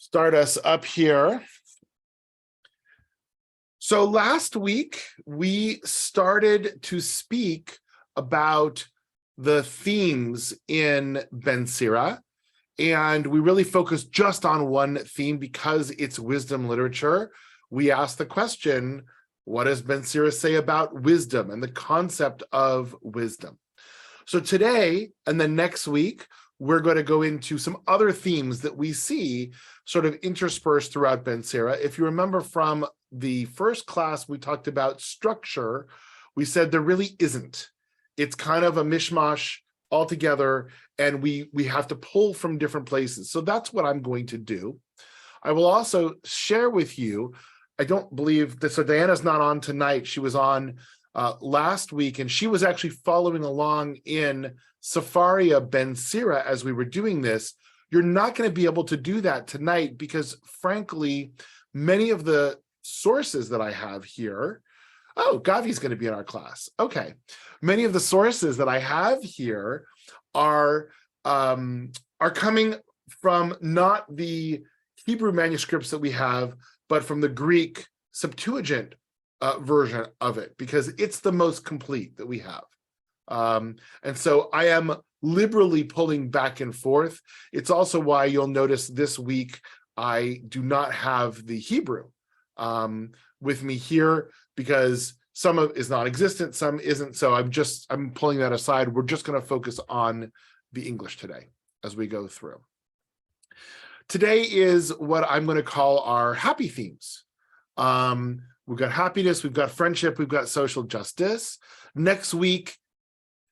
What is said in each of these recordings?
start us up here. So last week, we started to speak about the themes in Ben Sira, and we really focused just on one theme because it's wisdom literature. We asked the question, what does Ben Sira say about wisdom and the concept of wisdom? So today and then next week, we're going to go into some other themes that we see sort of interspersed throughout Ben Sira. If you remember from the first class, we talked about structure. We said there really isn't. It's kind of a mishmash altogether, and we have to pull from different places. So that's what I'm going to do. I will also share with you, I don't believe that, so Diana's not on tonight. She was on last week, and she was actually following along in Safaria Ben Sira as we were doing this. You're not going to be able to do that tonight because, frankly, many of the sources that I have here, oh, Gavi's going to be in our class. Okay. Many of the sources that I have here are coming from not the Hebrew manuscripts that we have, but from the Greek Septuagint version of it, because it's the most complete that we have. And so I am liberally pulling back and forth. It's also why you'll notice this week I do not have the Hebrew with me here, because some of is non-existent, some isn't. So I'm pulling that aside. We're just going to focus on the English today as we go through. Today is what I'm going to call our happy themes. We've got happiness, we've got friendship, we've got social justice. Next week,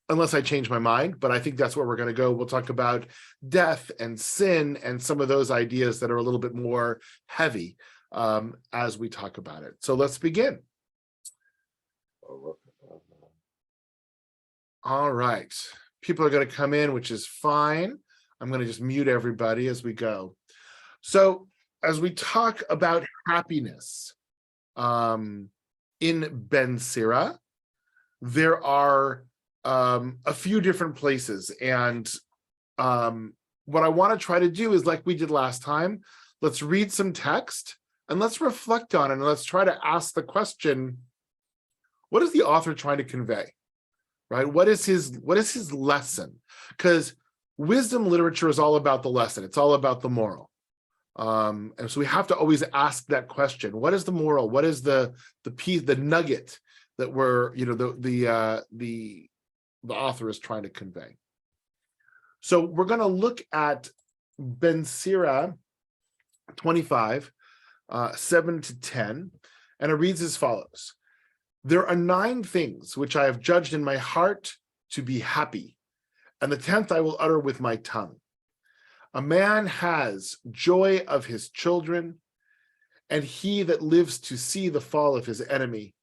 unless I change my mind, but I think that's where we're going to go, we'll talk about death and sin and some of those ideas that are a little bit more heavy as we talk about it. So let's begin. All right. People are going to come in, which is fine. I'm going to just mute everybody as we go. So as we talk about happiness in Ben Sira, there are a few different places. And what I want to try to do is, like we did last time, let's read some text and let's reflect on it, and let's try to ask the question, what is the author trying to convey? Right? What is his lesson? Because wisdom literature is all about the lesson. It's all about the moral. And so we have to always ask that question. What is the moral? What is the piece, the nugget that the author is trying to convey? So we're going to look at Ben Sira 25, 7 to 10, and it reads as follows. There are 9 things which I have judged in my heart to be happy, and the 10th I will utter with my tongue. A man has joy of his children, and he that lives to see the fall of his enemy.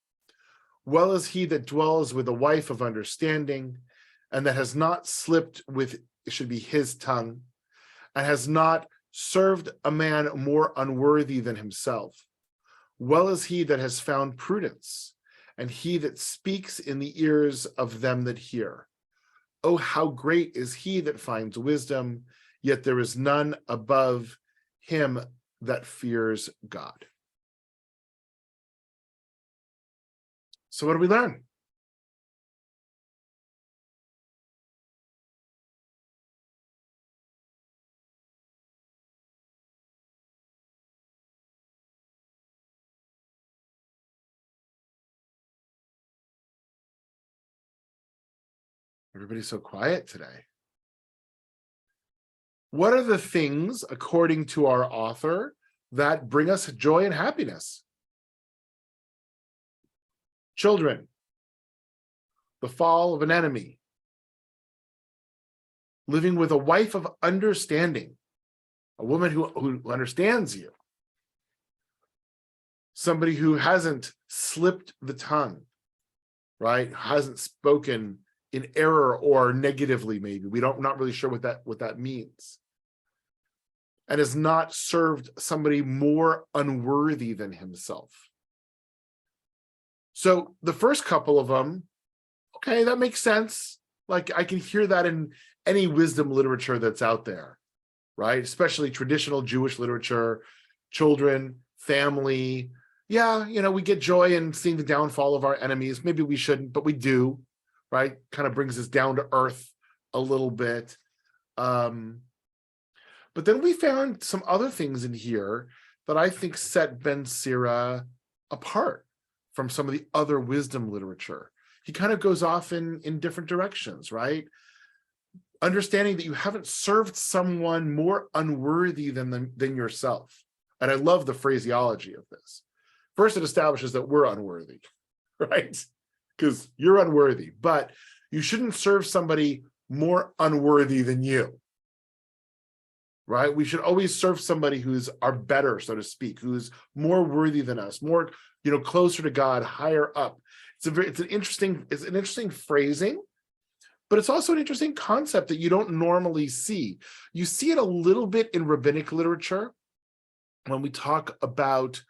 Well is he that dwells with a wife of understanding, and that has not slipped with, it should be his tongue, and has not served a man more unworthy than himself. Well is he that has found prudence, and he that speaks in the ears of them that hear. Oh, how great is he that finds wisdom, yet there is none above him that fears God. So what do we learn? Everybody's so quiet today. What are the things, according to our author, that bring us joy and happiness? Children, the fall of an enemy, living with a wife of understanding, a woman who understands you, somebody who hasn't slipped the tongue, right? Hasn't spoken in error or negatively, maybe. Not really sure what that means. And has not served somebody more unworthy than himself. So the first couple of them, okay, that makes sense. Like I can hear that in any wisdom literature that's out there, right? Especially traditional Jewish literature, children, family. Yeah, we get joy in seeing the downfall of our enemies. Maybe we shouldn't, but we do, right? Kind of brings us down to earth a little bit. But then we found some other things in here that I think set Ben Sira apart from some of the other wisdom literature. He kind of goes off in different directions, right? Understanding that you haven't served someone more unworthy than yourself. And I love the phraseology of this. First, it establishes that we're unworthy, right? Because you're unworthy, but you shouldn't serve somebody more unworthy than you, right? We should always serve somebody who's our better, so to speak, who's more worthy than us, more, closer to God, higher up. It's an interesting phrasing, but it's also an interesting concept that you don't normally see. You see it a little bit in rabbinic literature when we talk about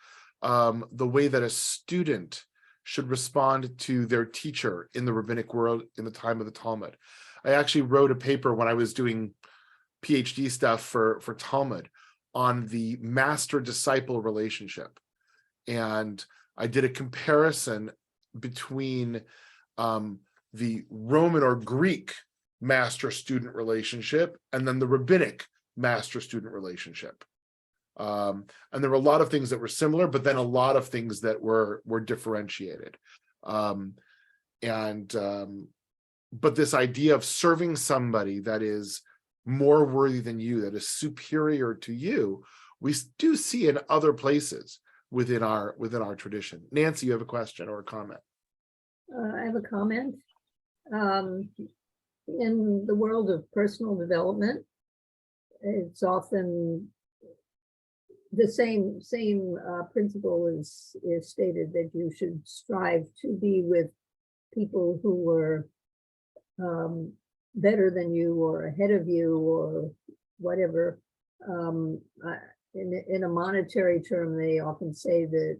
the way that a student should respond to their teacher in the rabbinic world in the time of the Talmud. I actually wrote a paper when I was doing PhD stuff for Talmud on the master-disciple relationship. And I did a comparison between the Roman or Greek master-student relationship and then the rabbinic master-student relationship. And there were a lot of things that were similar, but then a lot of things that were differentiated. But this idea of serving somebody that is more worthy than you, that is superior to you, we do see in other places within our tradition. Nancy, you have a question or a comment? I have a comment. In the world of personal development, it's often the same principle is stated, that you should strive to be with people who were better than you or ahead of you or whatever. In a monetary term, they often say that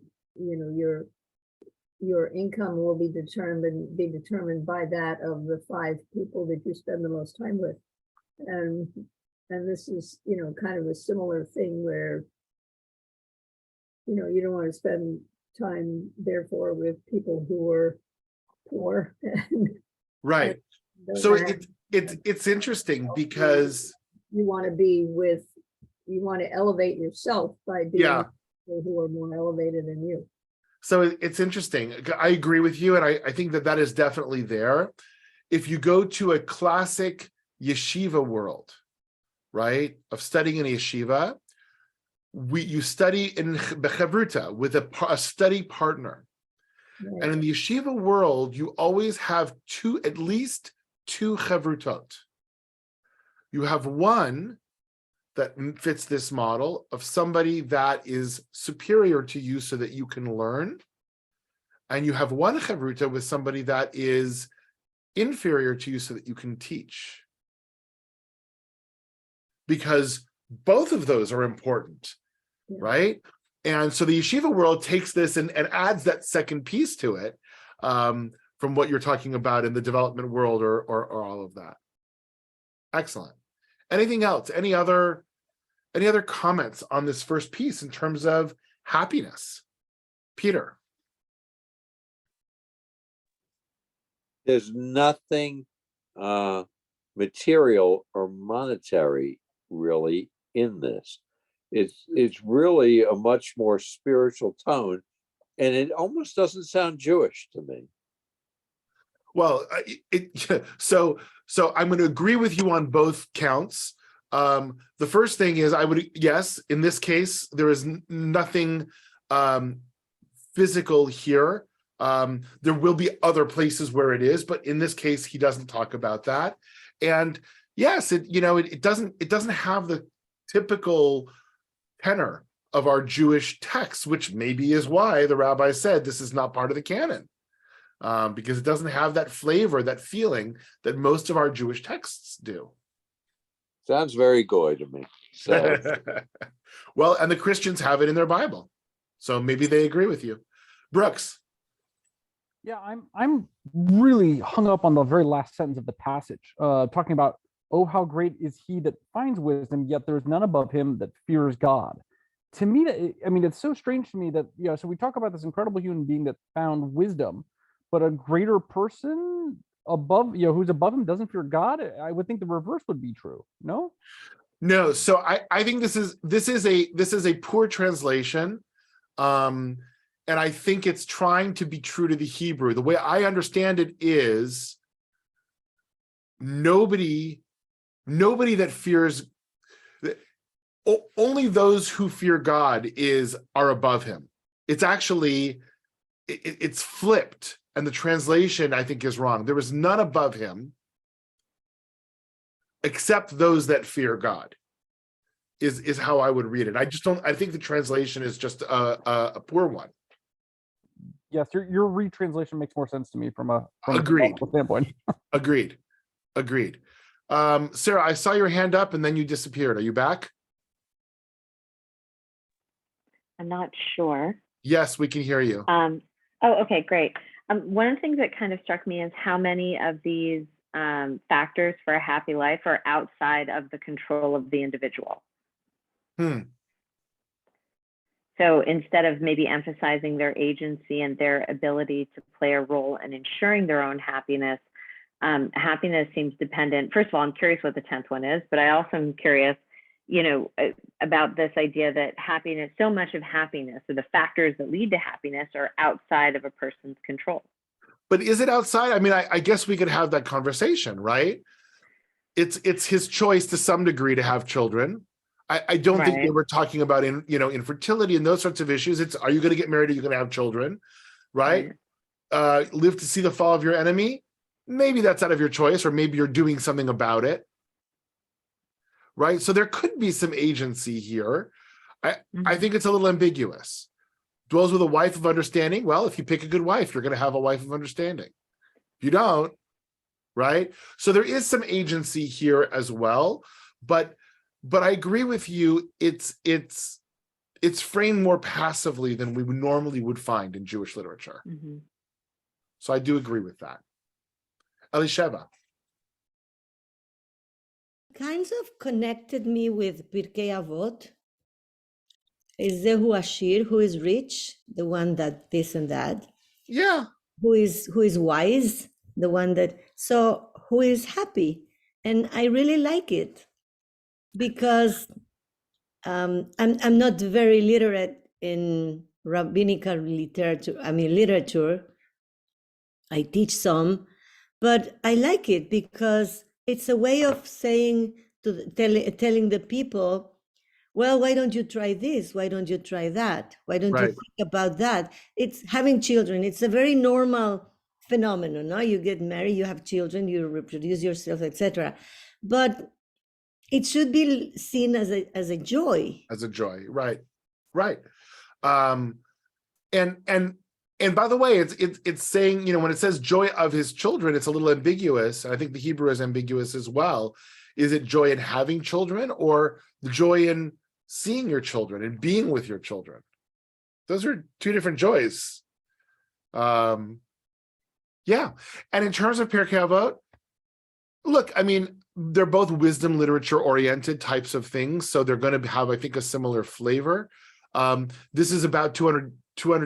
your income will be determined by that of the 5 people that you spend the most time with, and this is kind of a similar thing where you don't want to spend time therefore with people who are poor. Right. So it's interesting because you want to elevate yourself by being with people who are more elevated than you. So it's interesting. I agree with you, and I think that is definitely there. If you go to a classic yeshiva world, right, of studying in a yeshiva, you study in bechavruta with a study partner. Right. And in the yeshiva world, you always have at least two chavrutot. You have one that fits this model of somebody that is superior to you so that you can learn. And you have one chavruta with somebody that is inferior to you so that you can teach. Because both of those are important, right? And so the yeshiva world takes this and adds that second piece to it, from what you're talking about in the development world or all of that. Excellent. Anything else? Any other comments on this first piece in terms of happiness? Peter. There's nothing material or monetary really in this. It's really a much more spiritual tone, and it almost doesn't sound Jewish to me. Well, so I'm going to agree with you on both counts. The first thing is yes, in this case, there is nothing physical here. There will be other places where it is, but in this case, he doesn't talk about that. And yes, it doesn't have the typical tenor of our Jewish texts, which maybe is why the rabbi said this is not part of the canon, because it doesn't have that flavor, that feeling that most of our Jewish texts do. Sounds very goy to me. So. Well, and the Christians have it in their Bible, so maybe they agree with you. Brooks. Yeah, I'm really hung up on the very last sentence of the passage, talking about oh, how great is he that finds wisdom, yet there's none above him that fears God. To me, I mean, it's so strange to me that, so we talk about this incredible human being that found wisdom, but a greater person above, who's above him doesn't fear God. I would think the reverse would be true. No? No, so I think this is a poor translation. And I think it's trying to be true to the Hebrew. The way I understand it is nobody that fears, only those who fear God are above him. It's actually, it's flipped, and the translation I think is wrong. There is none above him except those that fear God, is how I would read it. I think the translation is just a poor one. Yes, your retranslation makes more sense to me from a Agreed. standpoint. Agreed. Sarah, I saw your hand up and then you disappeared. Are you back? I'm not sure. Yes, we can hear you. Oh, okay, great. One of the things that kind of struck me is how many of these factors for a happy life are outside of the control of the individual. So instead of maybe emphasizing their agency and their ability to play a role in ensuring their own happiness, happiness seems dependent. First of all, I'm curious what the 10th one is, but I also am curious, about this idea that happiness, so much of happiness, or the factors that lead to happiness, are outside of a person's control. But is it outside? I mean, I guess we could have that conversation, right? It's his choice to some degree to have children. I don't think they were talking about infertility and those sorts of issues. It's, are you going to get married? Are you going to have children? Right? Live to see the fall of your enemy. Maybe that's out of your choice, or maybe you're doing something about it. Right? So there could be some agency here. I think it's a little ambiguous. Dwells with a wife of understanding. Well, if you pick a good wife, you're going to have a wife of understanding. If you don't, right? So there is some agency here as well. But I agree with you. It's framed more passively than we normally would find in Jewish literature. So I do agree with that. Elisheva. Kinds of connected me with Pirkei Avot. Is Zehu Ashir, who is rich, the one that this and that. Yeah. Who is wise, the one that, so who is happy. And I really like it because I'm not very literate in rabbinical literature. I teach some, but I like it because it's a way of saying, telling the people, well, why don't you try this? Why don't you try that? Why don't you think about that? It's having children. It's a very normal phenomenon. No? You get married, you have children, you reproduce yourself, etc. But it should be seen as a joy. As a joy, right. And by the way, it's saying, when it says joy of his children, it's a little ambiguous. I think the Hebrew is ambiguous as well. Is it joy in having children, or the joy in seeing your children and being with your children? Those are two different joys. Yeah. And in terms of Pirkei Avot, look, I mean, they're both wisdom literature oriented types of things. So they're going to have, I think, a similar flavor. This is about 200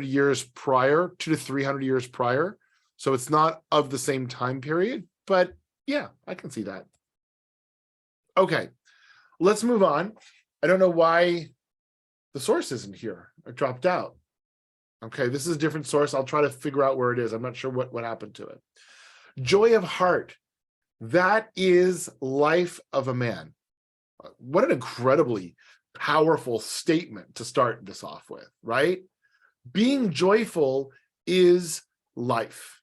years prior, 200 to 300 years prior. So it's not of the same time period, but yeah, I can see that. Okay, let's move on. I don't know why the source isn't here. It dropped out. Okay, this is a different source. I'll try to figure out where it is. I'm not sure what happened to it. Joy of heart. That is life of a man. What an incredibly powerful statement to start this off with, right? Being joyful is life.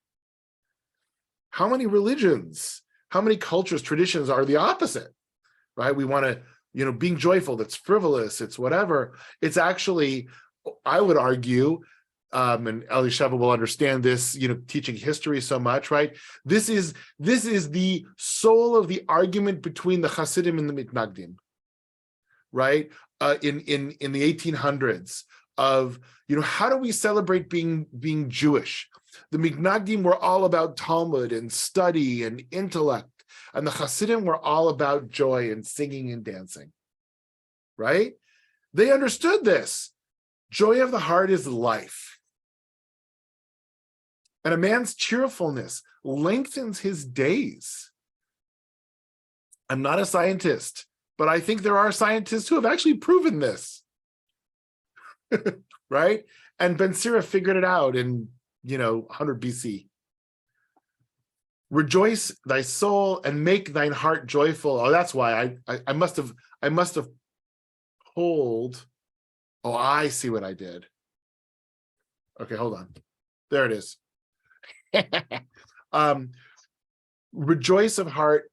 How many religions, how many cultures, traditions are the opposite, right? We want to, being joyful, that's frivolous, it's whatever. It's actually, I would argue, and Elisheva will understand this, teaching history so much, right? This is the soul of the argument between the Hasidim and the Mitnagdim, right? In the 1800s of, how do we celebrate being Jewish? The Mignagdim were all about Talmud and study and intellect, and the Hasidim were all about joy and singing and dancing, right? They understood this. Joy of the heart is life. And a man's cheerfulness lengthens his days. I'm not a scientist, but I think there are scientists who have actually proven this, right? And Ben Sira figured it out in, 100 BC. Rejoice thy soul and make thine heart joyful. Oh, that's why I must have pulled. Oh, I see what I did. Okay, hold on. There it is. Rejoice of heart,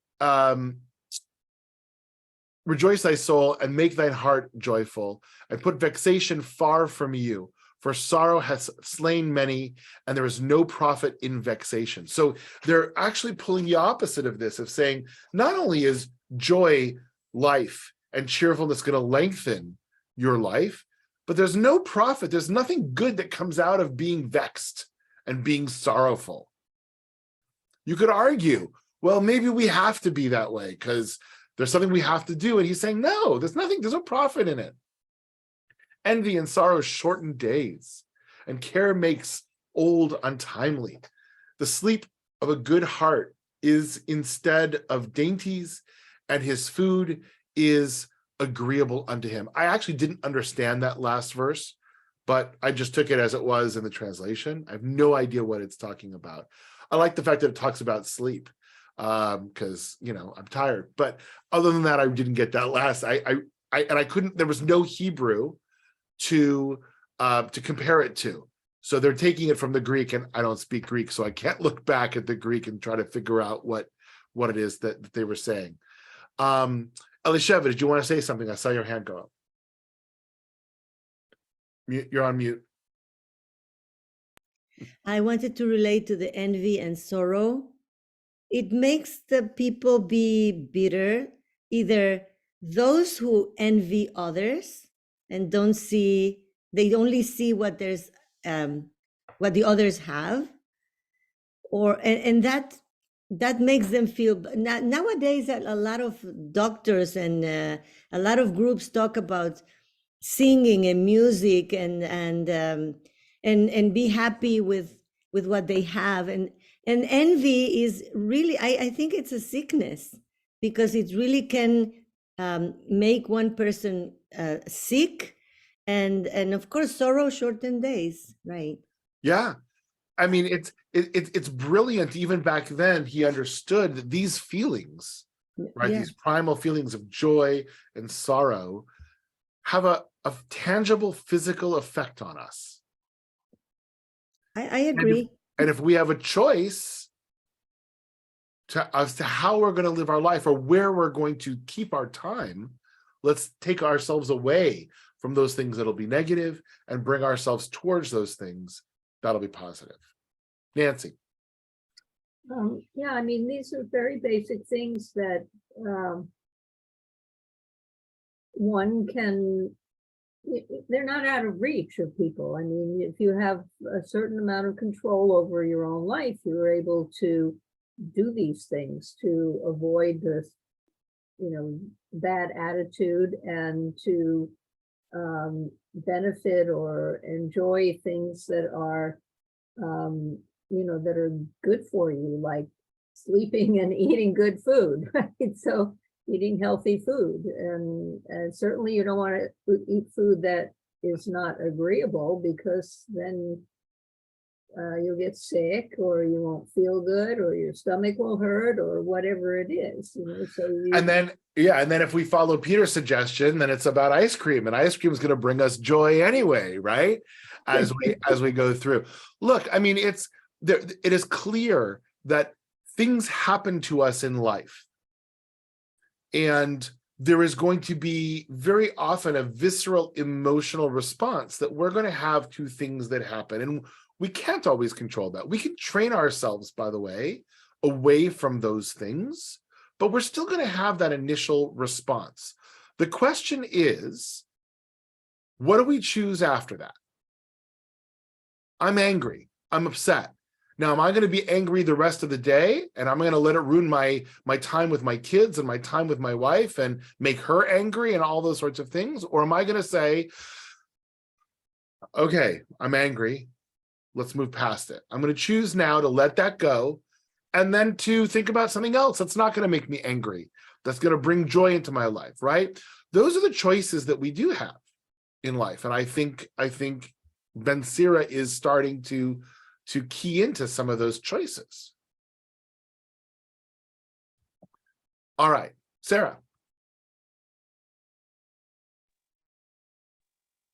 rejoice thy soul and make thine heart joyful, and put vexation far from you, for sorrow has slain many, and there is no profit in vexation. So they're actually pulling the opposite of this, of saying not only is joy life and cheerfulness going to lengthen your life, but there's no profit. There's nothing good that comes out of being vexed and being sorrowful. You could argue, well, maybe we have to be that way because there's something we have to do. And he's saying, no, there's no profit in it. Envy and sorrow shorten days, and care makes old untimely. The sleep of a good heart is instead of dainties, and his food is agreeable unto him. I actually didn't understand that last verse, but I just took it as it was in the translation. I have no idea what it's talking about. I like the fact that it talks about sleep, because I'm tired. But other than that, I didn't get that last. I couldn't. There was no Hebrew to compare it to. So they're taking it from the Greek, and I don't speak Greek, so I can't look back at the Greek and try to figure out what it is that they were saying. Elisheva, did you want to say something? I saw your hand go up. You're on mute. I wanted to relate to the envy and sorrow. It makes the people be bitter, either those who envy others and they only see what what the others have, and that makes them feel. Nowadays, a lot of doctors and a lot of groups talk about singing and music and be happy with what they have, and envy is really, I think it's a sickness, because it really can make one person sick, and of course sorrow shorten days, right? Yeah, I mean it's brilliant. Even back then, he understood that these feelings, right? Yeah. These primal feelings of joy and sorrow have a tangible physical effect on us. I agree. And if we have a choice as to how we're going to live our life or where we're going to keep our time, let's take ourselves away from those things that'll be negative and bring ourselves towards those things that'll be positive. Nancy. Yeah, I mean, these are very basic things that one can, they're not out of reach of people. I mean, if you have a certain amount of control over your own life, you're able to do these things to avoid this, bad attitude, and to benefit or enjoy things that are, that are good for you, like sleeping and eating good food, right? So eating healthy food, and certainly you don't want to eat food that is not agreeable, because then you'll get sick, or you won't feel good, or your stomach will hurt, or whatever it is, so And then if we follow Peter's suggestion, then it's about ice cream, and ice cream is going to bring us joy anyway, right? As we go through. Look, I mean, it is clear that things happen to us in life, and there is going to be very often a visceral emotional response that we're going to have to things that happen, and we can't always control that. We can train ourselves, by the way, away from those things, but we're still going to have that initial response. The question is, what do we choose after that? I'm angry. I'm upset. Now, am I going to be angry the rest of the day and I'm going to let it ruin my time with my kids and my time with my wife and make her angry and all those sorts of things? Or am I going to say, okay, I'm angry. Let's move past it. I'm going to choose now to let that go and then to think about something else that's not going to make me angry, that's going to bring joy into my life, right? Those are the choices that we do have in life. And I think Ben Sira is starting to key into some of those choices. All right, Sarah.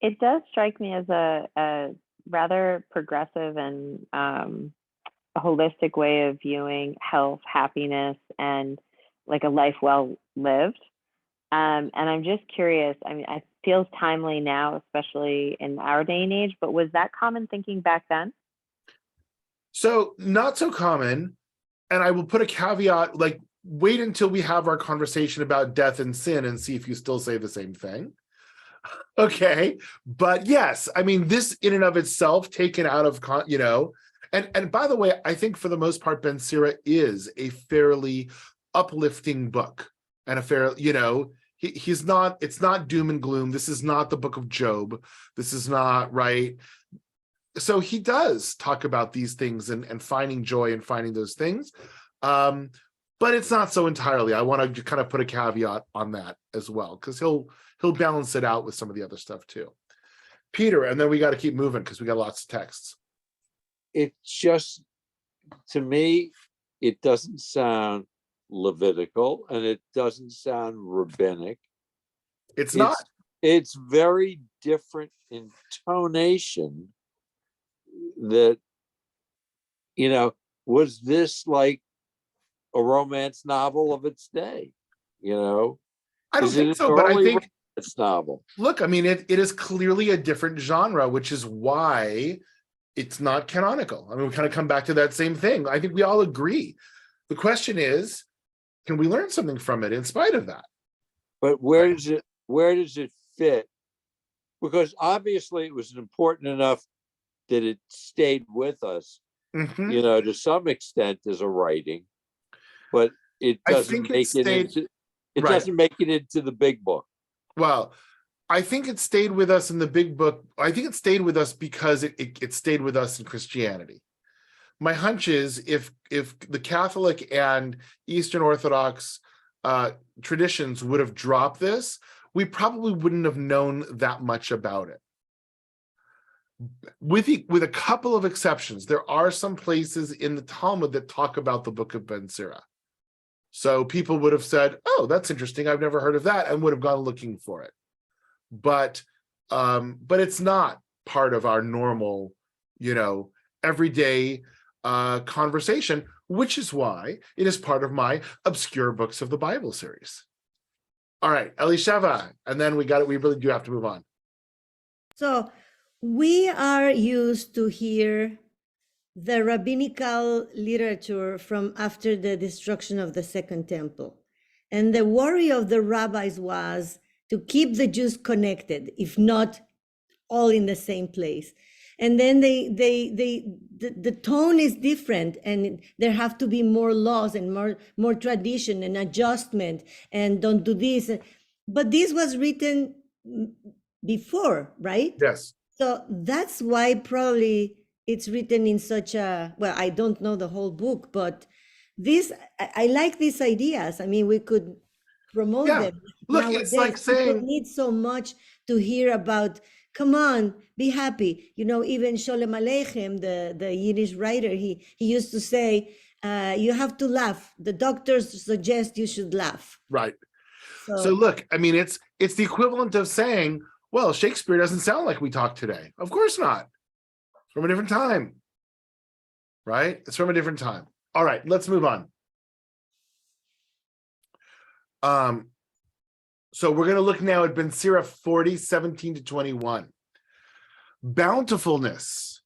It does strike me as a rather progressive and a holistic way of viewing health, happiness, and like a life well lived. And I'm just curious, I mean, it feels timely now, especially in our day and age, but was that common thinking back then? So not so common. And I will put a caveat, like, wait until we have our conversation about death and sin and see if you still say the same thing. Okay. But yes, I mean, this in and of itself, taken out of, and by the way, I think for the most part, Ben Sira is a fairly uplifting book and a fair, he's not, it's not doom and gloom. This is not the book of Job. This is not right. So he does talk about these things and finding joy and finding those things. But it's not so entirely. I want to kind of put a caveat on that as well, because he'll balance it out with some of the other stuff too. Peter, and then we got to keep moving because we got lots of texts. It just, to me, it doesn't sound Levitical and it doesn't sound rabbinic. It's not. It's very different intonation. That, was this like a romance novel of its day? I don't think so, but I think it's novel. Look, I mean, it is clearly a different genre, which is why it's not canonical. I mean, we kind of come back to that same thing. I think we all agree. The question is, can we learn something from it in spite of that? But where does it fit? Because obviously it was important enough that it stayed with us, to some extent as a writing, but it doesn't doesn't make it into the big book. Well, I think it stayed with us in the big book. I think it stayed with us because it stayed with us in Christianity. My hunch is if the Catholic and Eastern Orthodox traditions would have dropped this, we probably wouldn't have known that much about it. With a couple of exceptions, there are some places in the Talmud that talk about the Book of Ben Sira. So people would have said, "Oh, that's interesting. I've never heard of that," and would have gone looking for it. But it's not part of our normal, everyday conversation, which is why it is part of my Obscure Books of the Bible series. All right, Elisheva, and then we really do have to move on. So we are used to hear the rabbinical literature from after the destruction of the Second Temple. And the worry of the rabbis was to keep the Jews connected, if not all in the same place. And then the tone is different, and there have to be more laws and more tradition and adjustment, and don't do this. But this was written before, right? Yes. So that's why probably it's written in such a, well, I don't know the whole book, but I like these ideas. I mean, we could promote them. Look, Nowadays, it's like saying, people need so much to hear about, come on, be happy. Even Sholem Aleichem, the Yiddish writer, he used to say, you have to laugh. The doctors suggest you should laugh. Right. So look, I mean, it's the equivalent of saying, well, Shakespeare doesn't sound like we talk today. Of course not. It's from a different time, right? It's from a different time. All right, let's move on. So we're going to look now at Ben Sira 40, 17 to 21. Bountifulness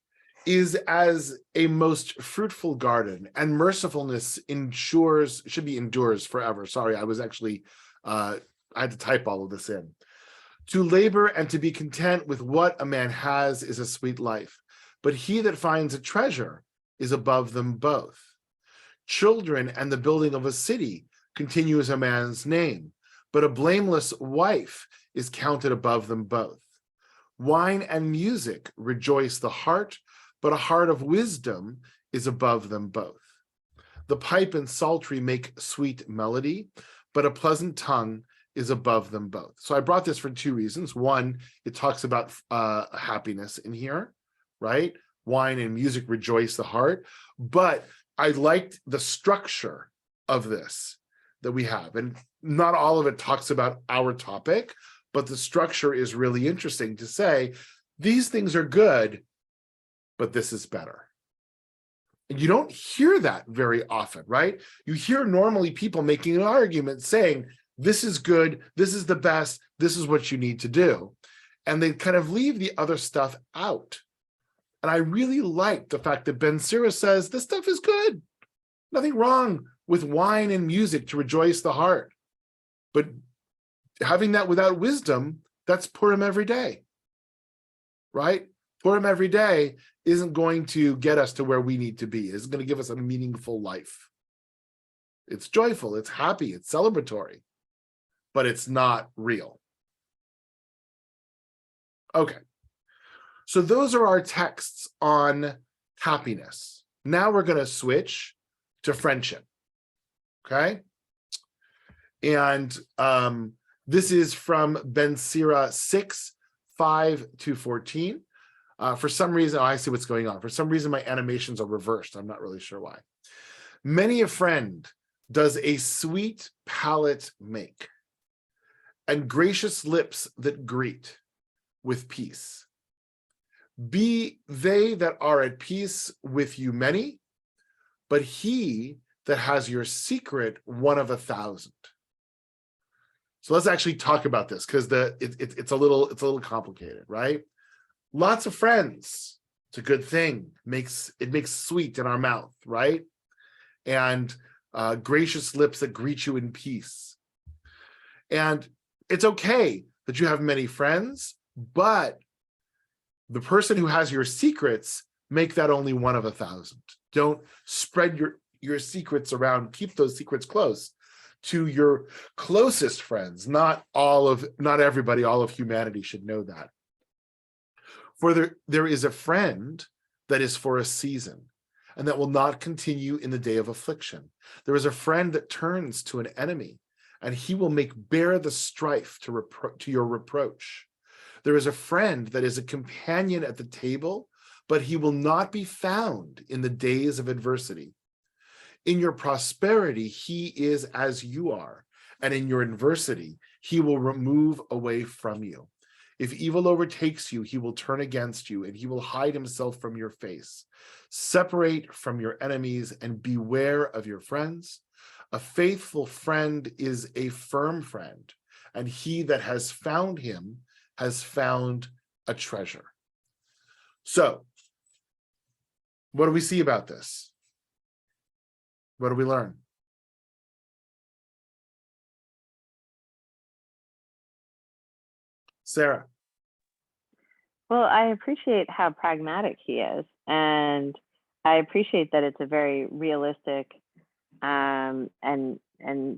is as a most fruitful garden, and mercifulness endures forever. Sorry, I was actually, I had to type all of this in. To labor and to be content with what a man has is a sweet life, but he that finds a treasure is above them both. Children and the building of a city continue as a man's name, but a blameless wife is counted above them both. Wine and music rejoice the heart, but a heart of wisdom is above them both. The pipe and psaltery make sweet melody, but a pleasant tongue is above them both. So I brought this for two reasons. One, it talks about happiness in here, right? Wine and music rejoice the heart. But I liked the structure of this that we have. And not all of it talks about our topic, but the structure is really interesting to say, these things are good, but this is better. And you don't hear that very often, right? You hear normally people making an argument saying, this is good, this is the best, this is what you need to do. And they kind of leave the other stuff out. And I really like the fact that Ben Sira says, this stuff is good. Nothing wrong with wine and music to rejoice the heart. But having that without wisdom, that's Purim every day, right? Purim every day isn't going to get us to where we need to be. It's going to give us a meaningful life. It's joyful, it's happy, it's celebratory, but it's not real. Okay, so those are our texts on happiness. Now we're going to switch to friendship, okay? And this is from Ben Sira 6, 5-14. For some reason, I see what's going on. For some reason, my animations are reversed. I'm not really sure why. Many a friend does a sweet palate make, and gracious lips that greet with peace. Be they that are at peace with you many, but he that has your secret one of 1,000. So let's actually talk about this, because it's a little complicated, right? Lots of friends, it's a good thing. It makes sweet in our mouth, right? And gracious lips that greet you in peace. And it's okay that you have many friends, but the person who has your secrets, make that only one of 1,000. Don't spread your secrets around. Keep those secrets close to your closest friends. Not everybody, all of humanity should know that. For there is a friend that is for a season, and that will not continue in the day of affliction. There is a friend that turns to an enemy, and he will make bare the strife to your reproach. There is a friend that is a companion at the table, but he will not be found in the days of adversity. In your prosperity, he is as you are, and in your adversity, he will remove away from you. If evil overtakes you, he will turn against you, and he will hide himself from your face. Separate from your enemies and beware of your friends. A faithful friend is a firm friend, and he that has found him has found a treasure. So, what do we see about this? What do we learn? Sarah. Well, I appreciate how pragmatic he is, and I appreciate that it's a very realistic and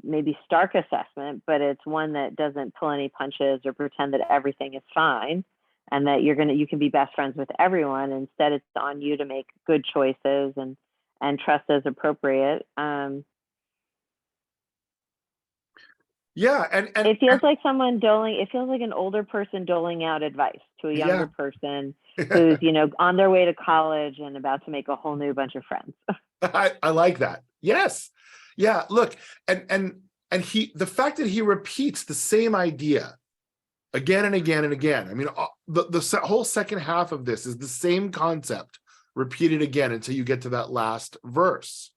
maybe stark assessment, but it's one that doesn't pull any punches or pretend that everything is fine and that you can be best friends with everyone. Instead, it's on you to make good choices and trust as appropriate. Yeah, and it feels like it feels like an older person doling out advice to a younger person who's, on their way to college and about to make a whole new bunch of friends. I like that. Yes. Yeah, look, and the fact that he repeats the same idea again and again and again. I mean, the whole second half of this is the same concept repeated again until you get to that last verse.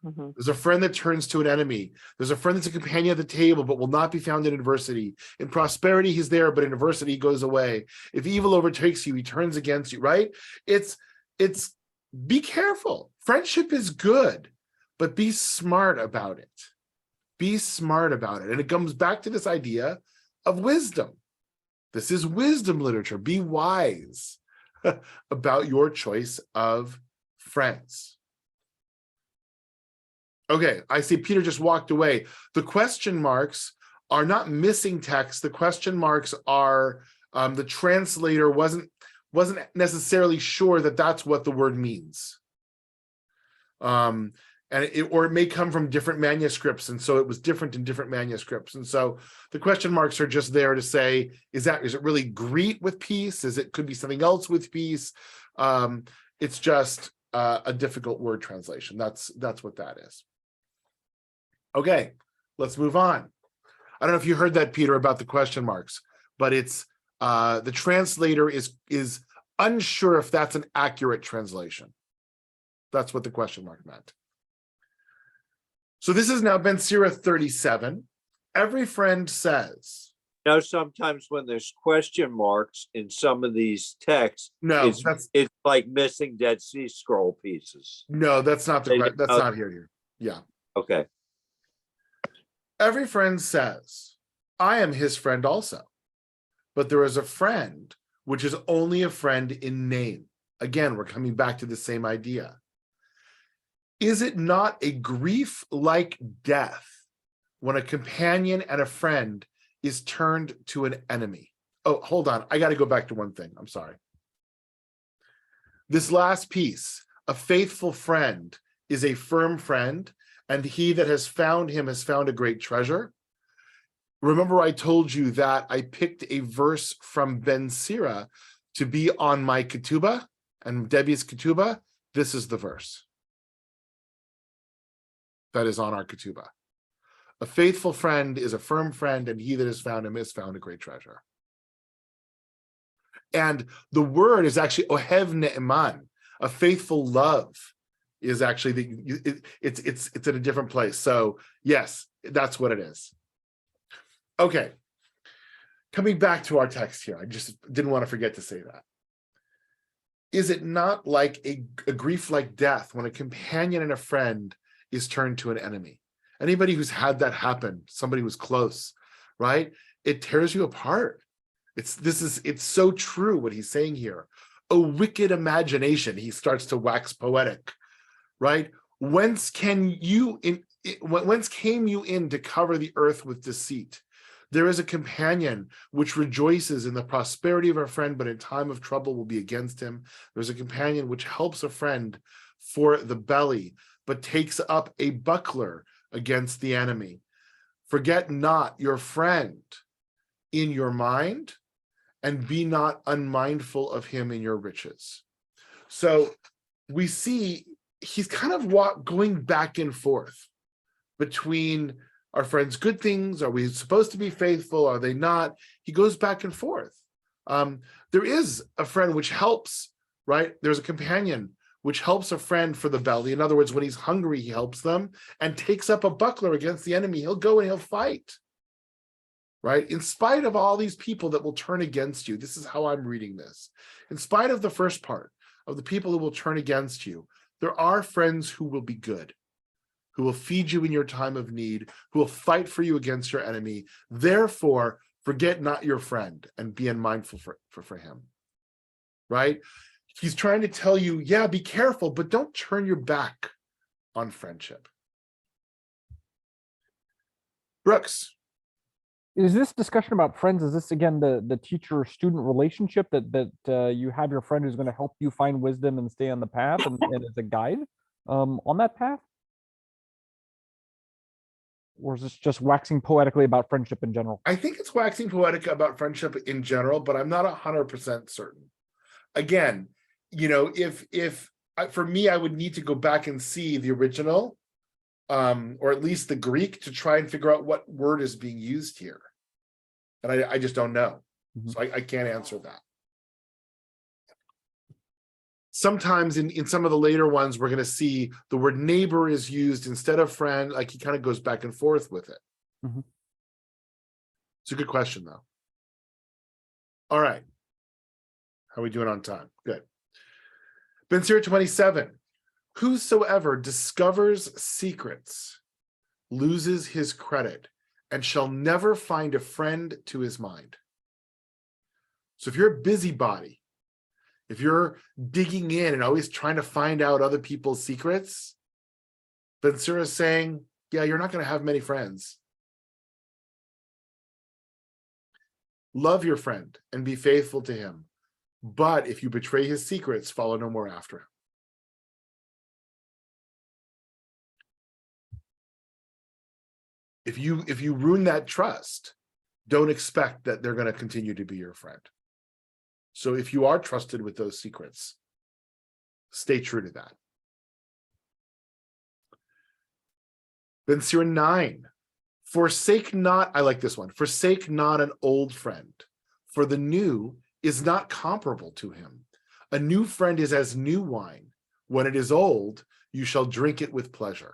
Mm-hmm. There's a friend that turns to an enemy. There's a friend that's a companion at the table, but will not be found in adversity. In prosperity, he's there, but in adversity, he goes away. If evil overtakes you, he turns against you, right? It's be careful. Friendship is good, but be smart about it. Be smart about it. And it comes back to this idea of wisdom. This is wisdom literature. Be wise about your choice of friends. Okay, I see Peter just walked away. The question marks are not missing text. The question marks are the translator wasn't necessarily sure that that's what the word means. And or it may come from different manuscripts, and so it was different in different manuscripts. And so the question marks are just there to say, is it really greet with peace? Could be something else with peace? It's just a difficult word translation. That's what that is. Okay, let's move on. I don't know if you heard that, Peter, about the question marks, but it's the translator is unsure if that's an accurate translation. That's what the question mark meant. So this is now Ben Sira 37. Every friend says. Sometimes when there's question marks in some of these texts, No, it's like missing Dead Sea Scroll pieces. No, that's not that's not here. Yeah. Okay. Every friend says, I am his friend also. But there is a friend which is only a friend in name. Again, we're coming back to the same idea. Is it not a grief like death when a companion and a friend is turned to an enemy? Oh, hold on. I got to go back to one thing. I'm sorry. This last piece, a faithful friend is a firm friend, and he that has found him has found a great treasure. Remember, I told you that I picked a verse from Ben Sira to be on my ketubah and Debbie's ketubah. This is the verse that is on our ketubah. A faithful friend is a firm friend, and he that has found him has found a great treasure. And the word is actually ohev ne'eman, a faithful love is actually it's in a different place. So yes, that's what it is. Okay, coming back to our text here, I just didn't want to forget to say that. Is it not like a grief like death when a companion and a friend is turned to an enemy? Anybody who's had that happen, somebody who's close, right? It tears you apart. It's so true what he's saying here. A wicked imagination, he starts to wax poetic, right? Whence came you in to cover the earth with deceit? There is a companion which rejoices in the prosperity of a friend, but in time of trouble will be against him. There's a companion which helps a friend for the belly, but takes up a buckler against the enemy. Forget not your friend in your mind, and be not unmindful of him in your riches. So we see he's kind of going back and forth between our friends' good things. Are we supposed to be faithful? Are they not? He goes back and forth. There is a friend which helps, right? There's a companion which helps a friend for the belly. In other words, when he's hungry, he helps them and takes up a buckler against the enemy. He'll go and he'll fight, right? In spite of all these people that will turn against you. This is how I'm reading this. In spite of the first part of the people who will turn against you, there are friends who will be good, who will feed you in your time of need, who will fight for you against your enemy. Therefore, forget not your friend and be unmindful for him, right? He's trying to tell you, yeah, be careful, but don't turn your back on friendship. Brooks. Is this discussion about friends, is this again the teacher-student relationship that you have your friend who's going to help you find wisdom and stay on the path and as a guide on that path? Or is this just waxing poetically about friendship in general? I think it's waxing poetic about friendship in general, but I'm not 100% certain. Again, you know, if for me, I would need to go back and see the original, or at least the Greek, to try and figure out what word is being used here. And I just don't know. Mm-hmm. So I can't answer that. Sometimes in some of the later ones, we're going to see the word neighbor is used instead of friend. Like he kind of goes back and forth with it. Mm-hmm. It's a good question, though. All right. How are we doing on time? Good. Ben Sira 27. Whosoever discovers secrets loses his credit and shall never find a friend to his mind. So if you're a busybody, if you're digging in and always trying to find out other people's secrets, Ben Sira is saying, yeah, you're not going to have many friends. Love your friend and be faithful to him. But if you betray his secrets, follow no more after him. If you ruin that trust, don't expect that they're going to continue to be your friend. So if you are trusted with those secrets, stay true to that. Ben Sira 9, forsake not, I like this one, forsake not an old friend, for the new is not comparable to him. A new friend is as new wine. When it is old, you shall drink it with pleasure.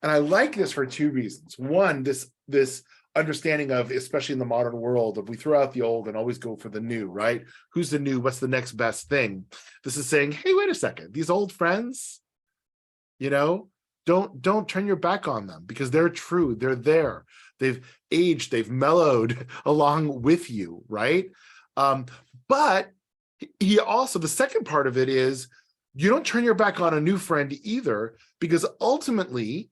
And I like this for two reasons. One, this understanding of, especially in the modern world, of we throw out the old and always go for the new, right? Who's the new? What's the next best thing? This is saying, hey, wait a second. These old friends, don't turn your back on them, because they're true. They're there. They've aged. They've mellowed along with you, right? But he also, the second part of it is, you don't turn your back on a new friend either, because ultimately,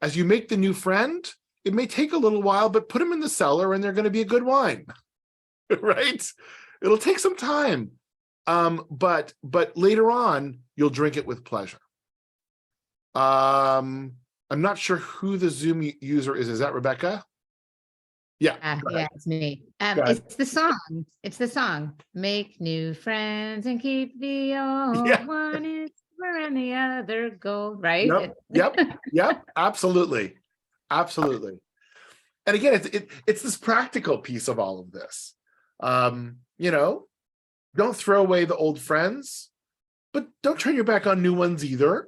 as you make the new friend, it may take a little while, but put them in the cellar and they're going to be a good wine, right? It'll take some time, but later on, you'll drink it with pleasure. I'm not sure who the Zoom user is. Is that Rebecca? Yeah. Yeah, it's me. It's the song. It's the song. Make new friends and keep the old one. It's where the other go. Right? Yep. Absolutely. And again, it's this practical piece of all of this. Don't throw away the old friends, but don't turn your back on new ones either.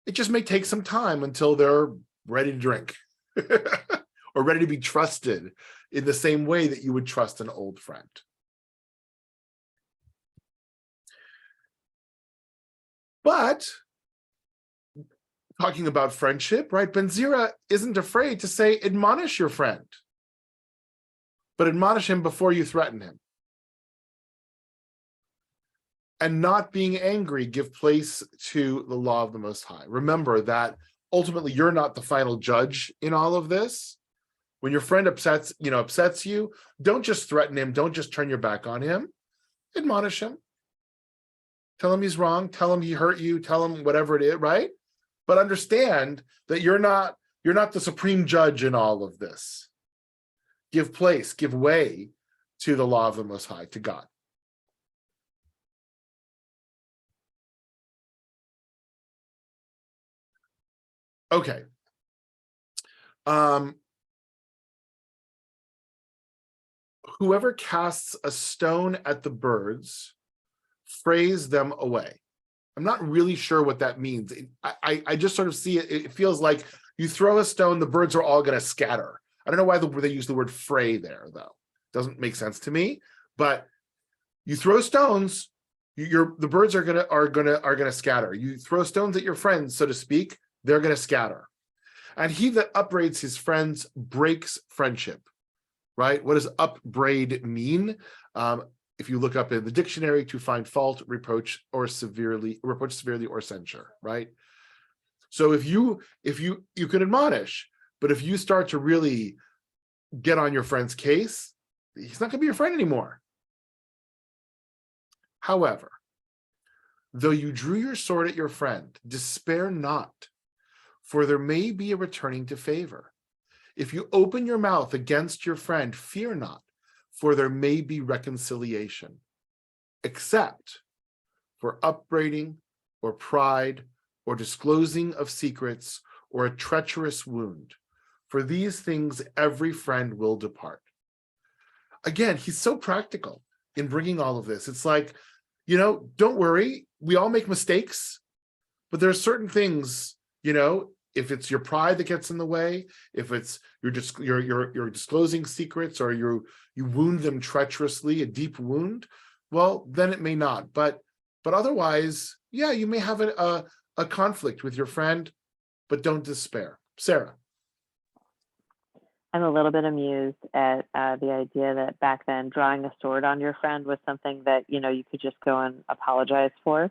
It just may take some time until they're ready to drink or ready to be trusted in the same way that you would trust an old friend. But talking about friendship, right? Ben Sira isn't afraid to say, admonish your friend, but admonish him before you threaten him. And not being angry, give place to the law of the Most High. Remember that ultimately you're not the final judge in all of this. When your friend upsets you, don't just threaten him. Don't just turn your back on him. Admonish him. Tell him he's wrong. Tell him he hurt you. Tell him whatever it is, right? But understand that you're not the supreme judge in all of this. Give place, give way to the law of the Most High, to God. Okay. Whoever casts a stone at the birds, frays them away. I'm not really sure what that means. I just sort of see it. It feels like you throw a stone, the birds are all going to scatter. I don't know why they use the word fray there, though. Doesn't make sense to me. But you throw stones, the birds are gonna scatter. You throw stones at your friends, so to speak, they're going to scatter. And he that upbraids his friends breaks friendship, right? What does upbraid mean? If you look up in the dictionary, to find fault, reproach severely or censure, right? So if you can admonish, but if you start to really get on your friend's case, he's not going to be your friend anymore. However, though you drew your sword at your friend, despair not, for there may be a returning to favor. If you open your mouth against your friend, fear not, for there may be reconciliation, except for upbraiding or pride or disclosing of secrets or a treacherous wound. For these things every friend will depart. Again, he's so practical in bringing all of this. It's like, don't worry, we all make mistakes, but there are certain things, if it's your pride that gets in the way, if it's you're disclosing secrets, or you wound them treacherously, a deep wound, well, then it may not. But otherwise, yeah, you may have a conflict with your friend, but don't despair. Sarah. I'm a little bit amused at the idea that back then drawing a sword on your friend was something that, you could just go and apologize for.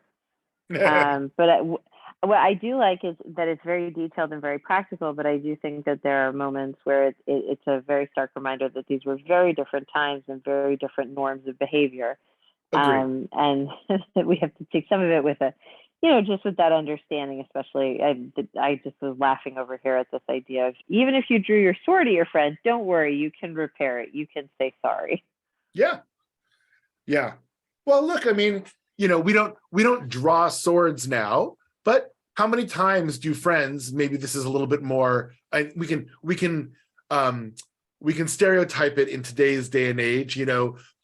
But what I do like is that it's very detailed and very practical, but I do think that there are moments where it's a very stark reminder that these were very different times and very different norms of behavior. Agreed. And that we have to take some of it with just with that understanding, especially, I just was laughing over here at this idea of, even if you drew your sword at your friend, don't worry, you can repair it. You can say sorry. Yeah. Yeah. Well, look, I mean, we don't draw swords now, but how many times do friends, maybe this is a little bit more, we can stereotype it in today's day and age,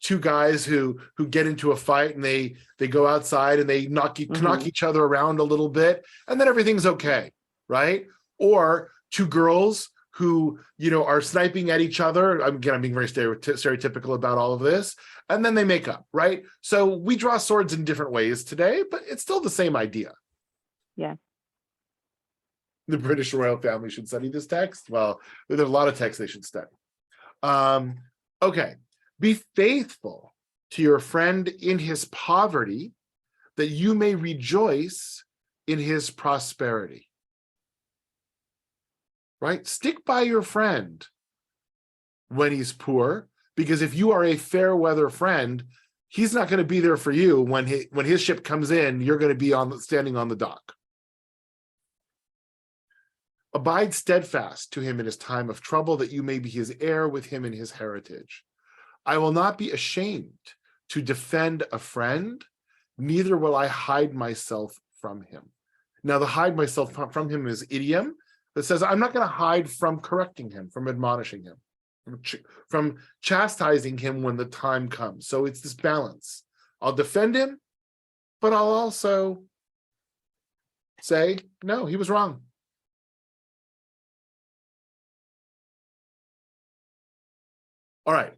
two guys who get into a fight and they go outside and they knock each other around a little bit, and then everything's okay, right? Or two girls who are sniping at each other. I'm being very stereotypical about all of this, and then they make up, right? So we draw swords in different ways today, but it's still the same idea. Yeah. The British royal family should study this text. Well, there's a lot of texts they should study. Okay. Be faithful to your friend in his poverty, that you may rejoice in his prosperity. Right? Stick by your friend when he's poor, because if you are a fair weather friend, he's not going to be there for you when his ship comes in. You're going to be standing on the dock. Abide steadfast to him in his time of trouble, that you may be his heir with him in his heritage. I will not be ashamed to defend a friend, neither will I hide myself from him. Now, the hide myself from him is idiom that says I'm not going to hide from correcting him, from admonishing him, from chastising him when the time comes. So it's this balance. I'll defend him, but I'll also say, no, he was wrong. All right.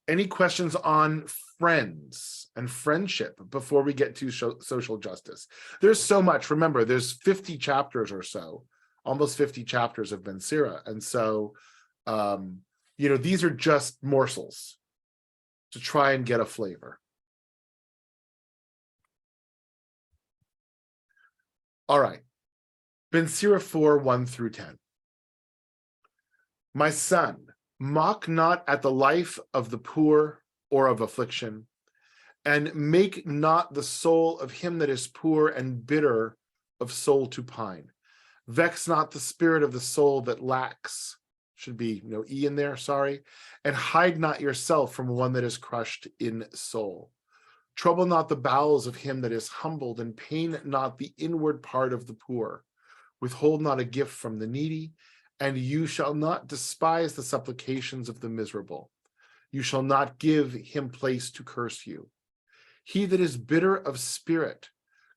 Any questions on friends and friendship before we get to social justice? There's so much. Remember, there's 50 chapters or so, almost 50 chapters of Ben Sira. And so, these are just morsels to try and get a flavor. All right. Ben Sira 4, 1 through 10. My son, mock not at the life of the poor or of affliction, and make not the soul of him that is poor and bitter of soul to pine. Vex not the spirit of the soul that lacks, should be no E in there, sorry, and hide not yourself from one that is crushed in soul. Trouble not the bowels of him that is humbled, and pain not the inward part of the poor. Withhold not a gift from the needy, and you shall not despise the supplications of the miserable. You shall not give him place to curse you. He that is bitter of spirit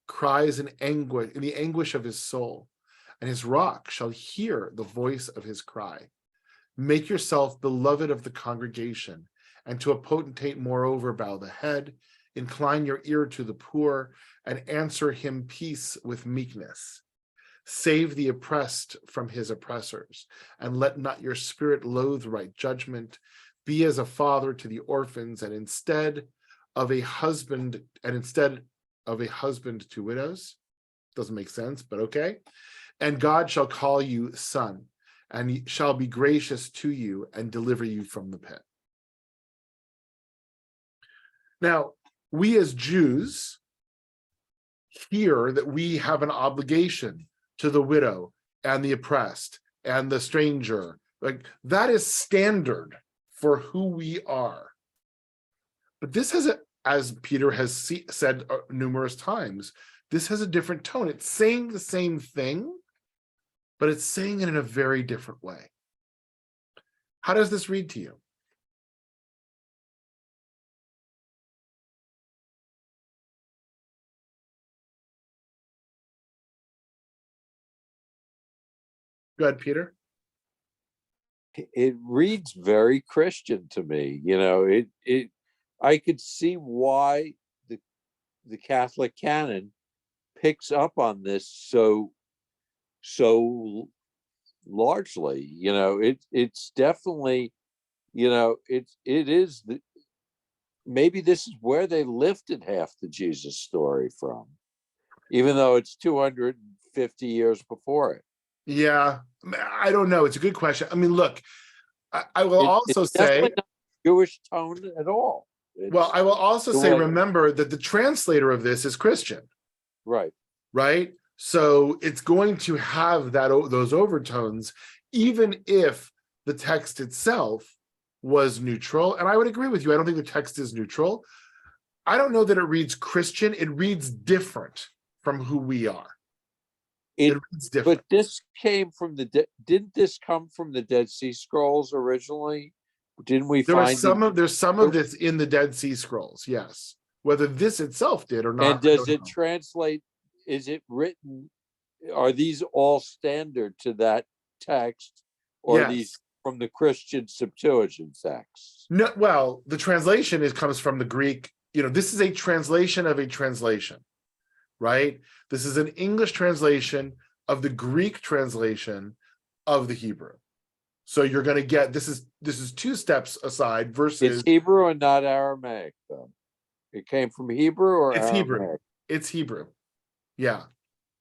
cries in the anguish of his soul, and his rock shall hear the voice of his cry. Make yourself beloved of the congregation, and to a potentate moreover bow the head. Incline your ear to the poor, and answer him peace with meekness. Save the oppressed from his oppressors, and let not your spirit loathe right judgment. Be as a father to the orphans, and instead of a husband to widows. Doesn't make sense, but okay. And God shall call you son, and he shall be gracious to you and deliver you from the pit. Now, we as Jews hear that we have an obligation to the widow and the oppressed and the stranger. Like, that is standard for who we are. But this has, as Peter has said numerous times, this has a different tone. It's saying the same thing, but it's saying it in a very different way. How does this read to you? Go ahead, Peter. It reads very Christian to me. I could see why the Catholic canon picks up on this so largely. It's definitely, it is maybe this is where they lifted half the Jesus story from, even though it's 250 50 years before it. Yeah, I don't know. It's a good question. I mean, look, I will also It's say, definitely not Jewish tone at all. well, I will also the say, way- remember that the translator of this is Christian, Right. right? So it's going to have those overtones, even if the text itself was neutral. And I would agree with you. I don't think the text is neutral. I don't know that it reads Christian. It reads different from who we are. It reads different. But this came from didn't this come from the Dead Sea Scrolls originally? Didn't we find There's some of this in the Dead Sea Scrolls, yes. Whether this itself did or not. And does it translate? Is it written? Are these all standard to that text, or Yes. are these from the Christian Septuagint texts? No, well, the translation comes from the Greek. This is a translation of a translation, right? This is an English translation of the Greek translation of the Hebrew. So you're going to get this is two steps aside versus It's Hebrew and not Aramaic, though. It came from Hebrew or it's Aramaic? Hebrew. It's Hebrew. Yeah,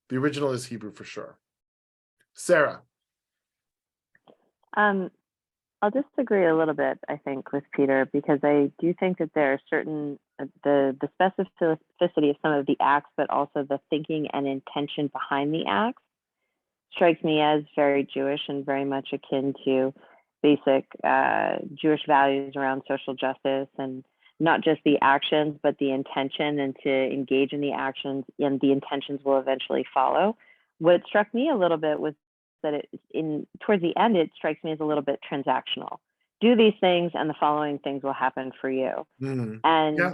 the original is Hebrew for sure. Sarah. I'll disagree a little bit, I think, with Peter, because I do think that there are certain, the specificity of some of the acts, but also the thinking and intention behind the acts strikes me as very Jewish and very much akin to basic Jewish values around social justice, and not just the actions, but the intention, and to engage in the actions, and the intentions will eventually follow. What struck me a little bit was that towards the end, it strikes me as a little bit transactional. Do these things and the following things will happen for you. Mm, and yeah.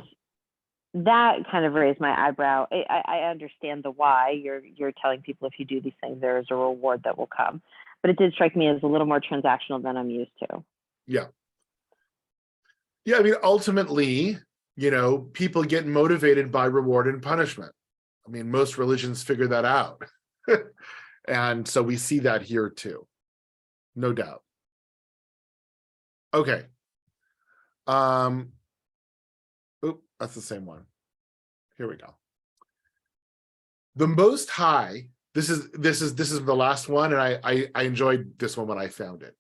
that kind of raised my eyebrow. I understand the why. You're telling people if you do these things, there is a reward that will come. But it did strike me as a little more transactional than I'm used to. Yeah. Yeah, I mean, ultimately, people get motivated by reward and punishment. I mean, most religions figure that out. And so we see that here too. No doubt. Okay. That's the same one. Here we go. The Most High, this is the last one, and I enjoyed this one when I found it.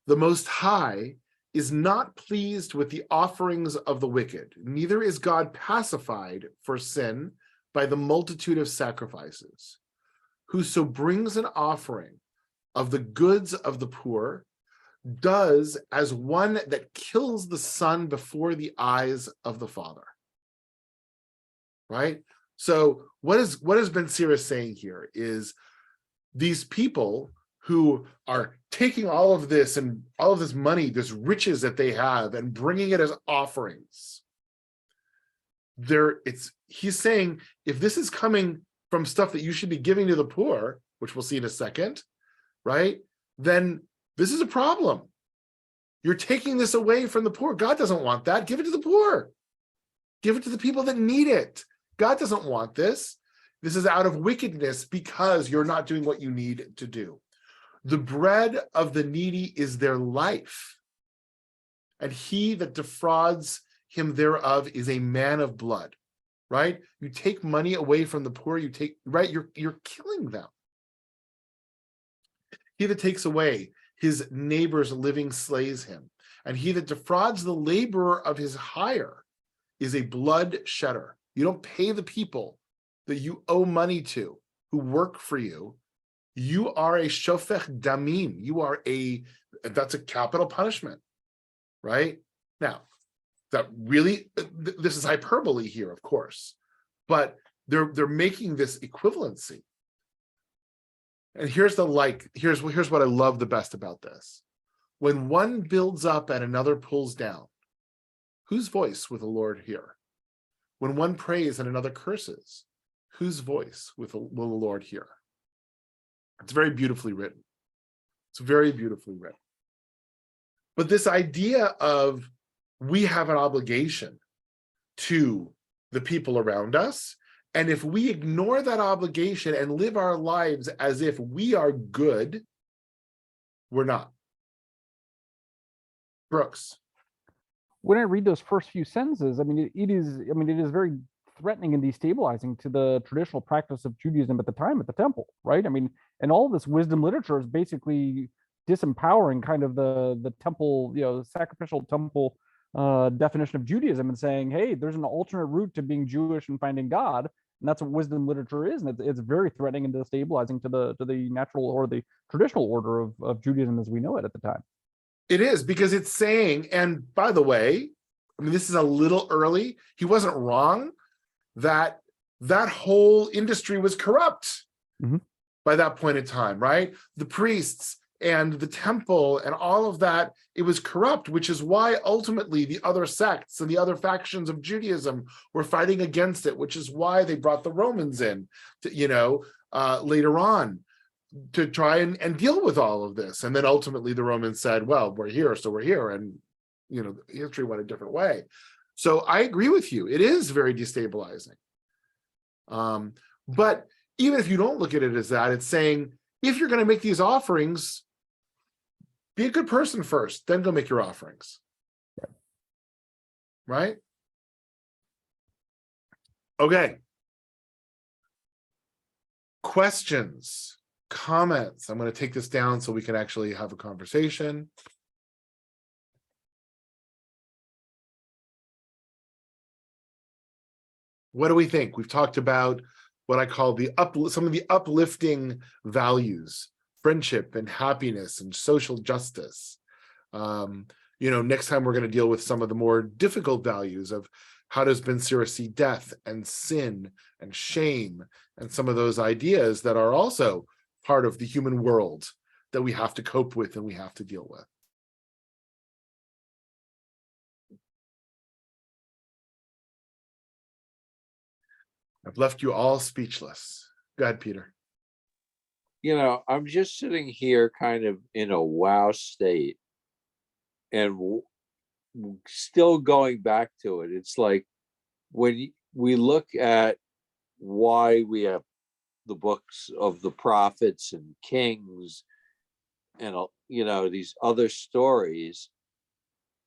The Most High is not pleased with the offerings of the wicked, neither is God pacified for sin by the multitude of sacrifices. Whoso brings an offering of the goods of the poor does as one that kills the son before the eyes of the Father. Right? So what is Ben Sira saying here is these people who are taking all of this and all of this money, this riches that they have, and bringing it as offerings. He's saying, if this is coming from stuff that you should be giving to the poor, which we'll see in a second, right? Then this is a problem. You're taking this away from the poor. God doesn't want that. Give it to the poor. Give it to the people that need it. God doesn't want this. This is out of wickedness because you're not doing what you need to do. The bread of the needy is their life, and he that defrauds him thereof is a man of blood. Right? You take money away from the poor, you're killing them. He that takes away his neighbor's living slays him, and he that defrauds the laborer of his hire is a blood shedder. You don't pay the people that you owe money to, who work for you. You are a shofech damim. That's a capital punishment, right? Now, that really, this is hyperbole here, of course, but they're making this equivalency. And here's what I love the best about this. When one builds up and another pulls down, whose voice will the Lord hear? When one prays and another curses, whose voice will the Lord hear? It's very beautifully written. It's very beautifully written. But this idea of we have an obligation to the people around us, and if we ignore that obligation and live our lives as if we are good, we're not. Brooks. When I read those first few sentences, I mean, it is very threatening and destabilizing to the traditional practice of Judaism at the time at the temple, right? I mean, and all this wisdom literature is basically disempowering kind of the temple, sacrificial temple definition of Judaism, and saying, hey, there's an alternate route to being Jewish and finding God, and that's what wisdom literature is, and it's very threatening and destabilizing to the natural or the traditional order of Judaism as we know it at the time. It is, because it's saying, and by the way, I mean, this is a little early. He wasn't wrong that whole industry was corrupt by that point in time, right? The priests and the temple and all of that, it was corrupt, which is why ultimately the other sects and the other factions of Judaism were fighting against it, which is why they brought the Romans in, to, later on, to try and deal with all of this. And then ultimately the Romans said, well, we're here, so we're here. And, history went a different way. So I agree with you. It is very destabilizing. But even if you don't look at it as that, it's saying, if you're going to make these offerings, be a good person first, then go make your offerings. Right? Okay. Questions, comments. I'm going to take this down so we can actually have a conversation. What do we think? We've talked about what I call some of the uplifting values, friendship and happiness and social justice. Next time we're going to deal with some of the more difficult values of how does Ben Sira see death and sin and shame and some of those ideas that are also part of the human world that we have to cope with and we have to deal with. I've left you all speechless. Go ahead, Peter. I'm just sitting here kind of in a wow state and still going back to it. It's like when we look at why we have the books of the prophets and kings and, these other stories,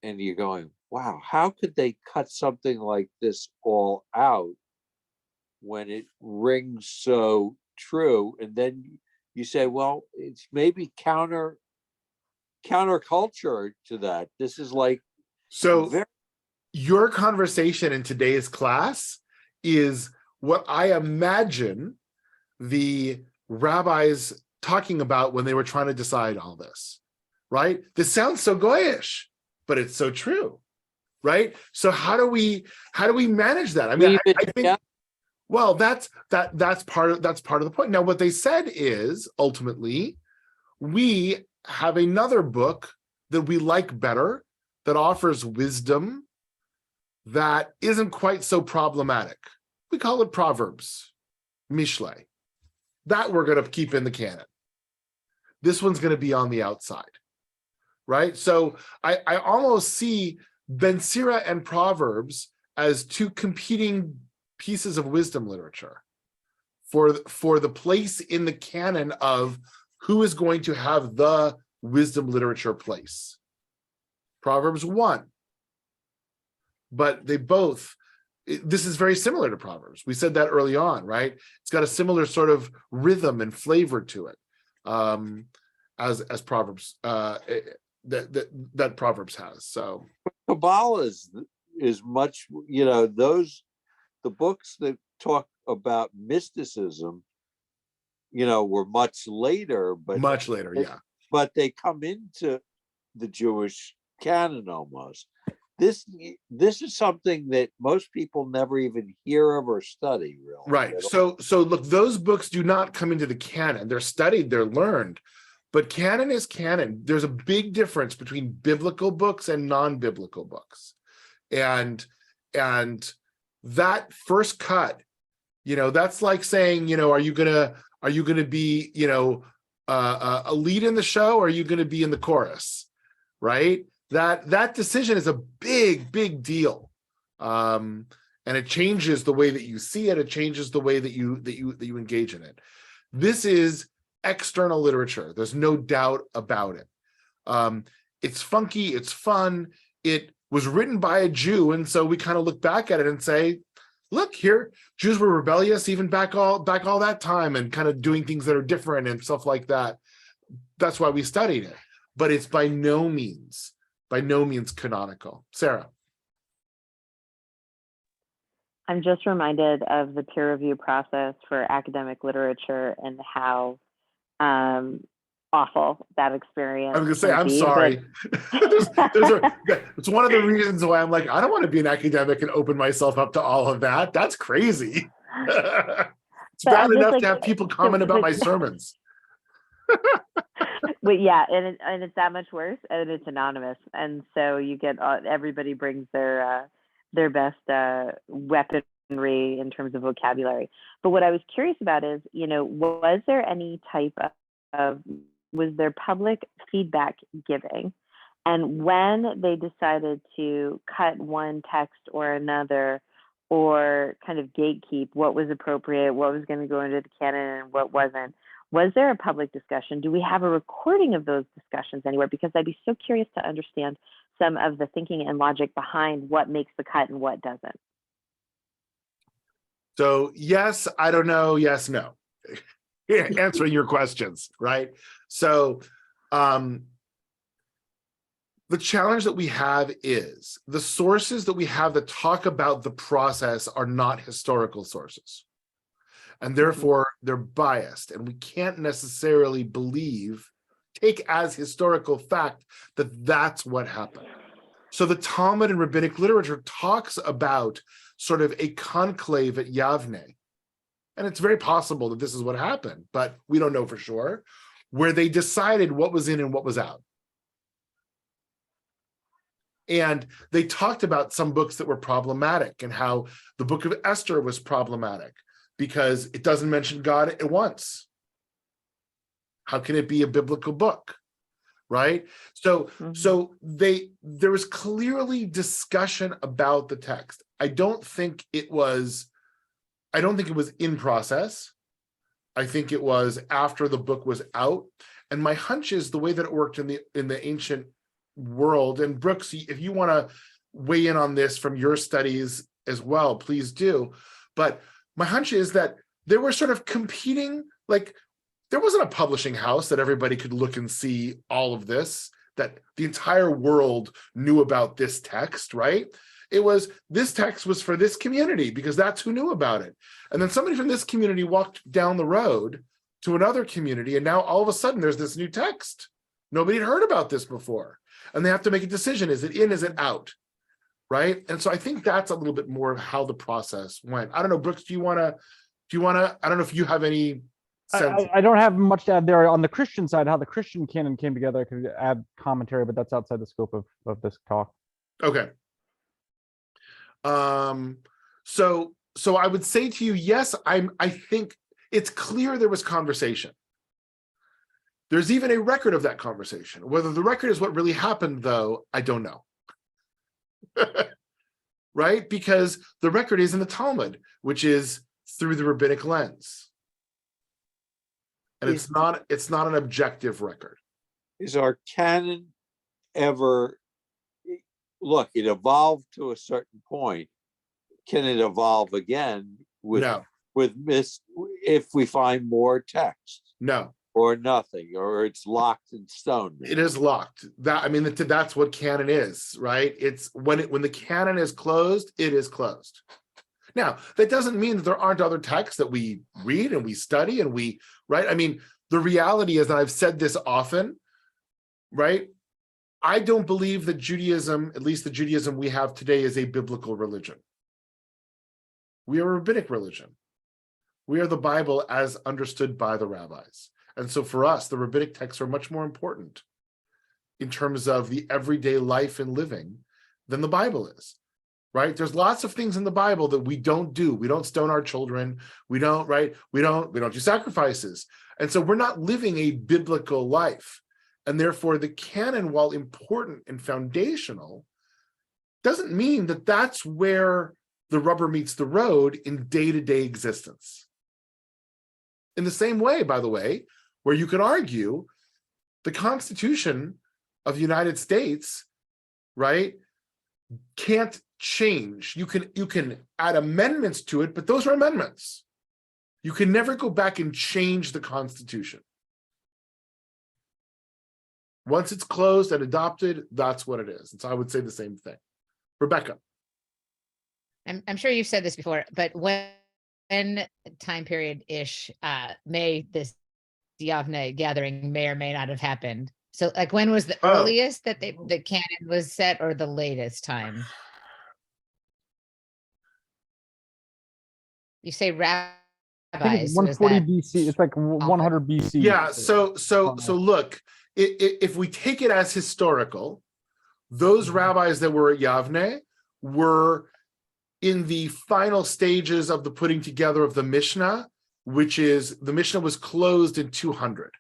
and you're going, wow, how could they cut something like this all out when it rings so true? And then you say, well, it's maybe counterculture to that. This is like, so your conversation in today's class is what I imagine the rabbis talking about when they were trying to decide all this, right? This sounds so goyish, but it's so true, right? So how do we manage that? I mean, I think, well, that's part of the point. Now, what they said is ultimately we have another book that we like better, that offers wisdom that isn't quite so problematic. We call it Proverbs, Mishle. That we're going to keep in the canon. This one's going to be on the outside, right? So I almost see Ben Sira and Proverbs as two competing pieces of wisdom literature for the place in the canon of who is going to have the wisdom literature place. Proverbs 1. But they both, this is very similar to Proverbs. We said that early on, right? It's got a similar sort of rhythm and flavor to it, as Proverbs that Proverbs has. So Kabbalah is much, the books that talk about mysticism, were much later, but they come into the Jewish canon almost. This is something that most people never even hear of or study, really. Right. So look, those books do not come into the canon. They're studied, they're learned, but canon is canon. There's a big difference between biblical books and non-biblical books. And that first cut, that's like saying, are you gonna be, a lead in the show, or are you gonna be in the chorus, right? That decision is a big deal, and it changes the way that you see it. It changes the way that you engage in it. This is external literature. There's no doubt about it. It's funky. It's fun. It was written by a Jew, and so we kind of look back at it and say, look here, Jews were rebellious even back all that time and kind of doing things that are different and stuff like that. That's why we studied it. But it's by no means canonical. Sarah. I'm just reminded of the peer review process for academic literature and how awful that experience. I was gonna say, I'm sorry. It's one of the reasons why I'm like, I don't want to be an academic and open myself up to all of that. That's crazy. It's bad enough to have people comment about my sermons. But yeah, and it's that much worse, and it's anonymous, and so you get everybody brings their best weaponry in terms of vocabulary. But what I was curious about is, was there any type was there public feedback giving? And when they decided to cut one text or another, or kind of gatekeep what was appropriate, what was going to go into the canon and what wasn't, was there a public discussion? Do we have a recording of those discussions anywhere? Because I'd be so curious to understand some of the thinking and logic behind what makes the cut and what doesn't. So yes, I don't know, yes, no. Answering your questions, right? So the challenge that we have is the sources that we have that talk about the process are not historical sources. And therefore they're biased, and we can't necessarily take as historical fact that that's what happened. So the Talmud and rabbinic literature talks about sort of a conclave at Yavne. And it's very possible that this is what happened, but we don't know for sure, where they decided what was in and what was out. And they talked about some books that were problematic and how the Book of Esther was problematic because it doesn't mention God at once. How can it be a biblical book? Right? So there was clearly discussion about the text. I don't think it was in process. I think it was after the book was out. And my hunch is the way that it worked in the ancient world, and Brooks, if you want to weigh in on this from your studies as well, please do. But my hunch is that there were sort of competing, like there wasn't a publishing house that everybody could look and see all of this, that the entire world knew about this text, right? It was, this text was for this community because that's who knew about it. And then somebody from this community walked down the road to another community, and now all of a sudden there's this new text. Nobody had heard about this before. And they have to make a decision. Is it in, is it out? Right? And so I think that's a little bit more of how the process went. I don't know, Brooks, do you want to, I don't know if you have any sense. I don't have much to add there on the Christian side, how the Christian canon came together. I could add commentary, but that's outside the scope of this talk. Okay. So I would say to you, yes, I think it's clear there was conversation. There's even a record of that conversation. Whether the record is what really happened, though, I don't know. Right? Because the record is in the Talmud, which is through the rabbinic lens. And it's not an objective record. Is our canon ever, look, it evolved to a certain point. Can it evolve again if we find more text? No. Or nothing, or it's locked in stone. It is locked. That's what canon is, right? It's when the canon is closed, it is closed. Now, that doesn't mean that there aren't other texts that we read and we study and right? I mean, the reality is, and I've said this often, right? I don't believe that Judaism, at least the Judaism we have today, is a biblical religion. We are a rabbinic religion. We are the Bible as understood by the rabbis. And so for us, the rabbinic texts are much more important in terms of the everyday life and living than the Bible is, right? There's lots of things in the Bible that we don't do. We don't stone our children. We don't do sacrifices. And so we're not living a biblical life. And therefore the canon, while important and foundational, doesn't mean that that's where the rubber meets the road in day-to-day existence. In the same way, by the way, where you could argue the Constitution of the United States, right, can't change. You can add amendments to it, but those are amendments. You can never go back and change the Constitution. Once it's closed and adopted, that's what it is. And so I would say the same thing. Rebecca. I'm sure you've said this before, but when time period ish may this Yavne gathering may or may not have happened? So like when was the earliest that the canon was set, or the latest time? You say rabbis. I think it's 140 BC. It's like 100 BC. Yeah. So look, if we take it as historical, those rabbis that were at Yavne were in the final stages of the putting together of the Mishnah, which is the Mishnah was closed in 200.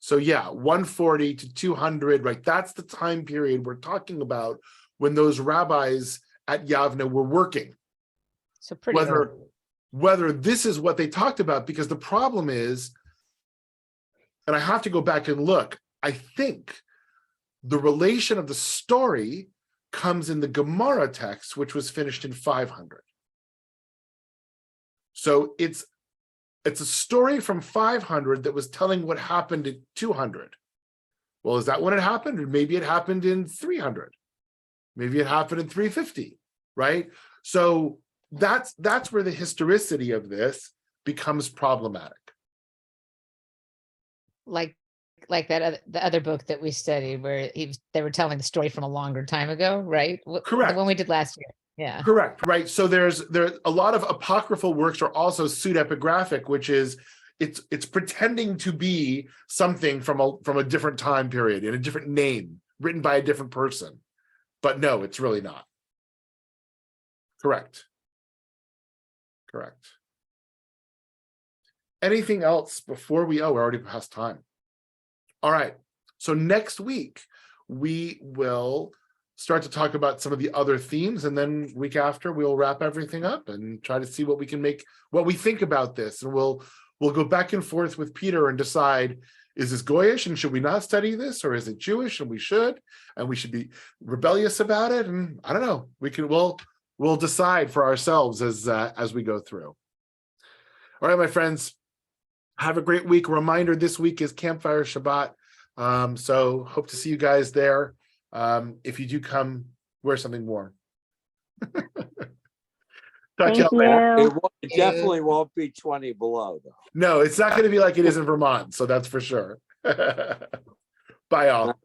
So yeah, 140 to 200, right? That's the time period we're talking about when those rabbis at Yavne were working. So pretty whether this is what they talked about, because the problem is, and I have to go back and look, I think the relation of the story comes in the Gemara text, which was finished in 500. So it's a story from 500 that was telling what happened in 200. Well, is that when it happened? Or maybe it happened in 300. Maybe it happened in 350, right? So that's where the historicity of this becomes problematic. Like that the other book that we studied where they were telling the story from a longer time ago, right? Correct. The one we did last year. Yeah. Correct. Right. So there's a lot of apocryphal works are also pseudepigraphic, which is it's pretending to be something from a different time period in a different name, written by a different person. But no, it's really not. Correct. Anything else before we're already past time. All right. So next week we will start to talk about some of the other themes, and then week after we'll wrap everything up and try to see what we think about this, and we'll go back and forth with Peter and decide, is this Goyish and should we not study this, or is it Jewish and we should be rebellious about it? And I don't know, we'll decide for ourselves as we go through. All right, my friends, have a great week. Reminder, this week is Campfire Shabbat, so hope to see you guys there. If you do come, wear something warm. Talk to y'all later. It definitely won't be 20 below, though. No, it's not going to be like it is in Vermont, so that's for sure. Bye, all.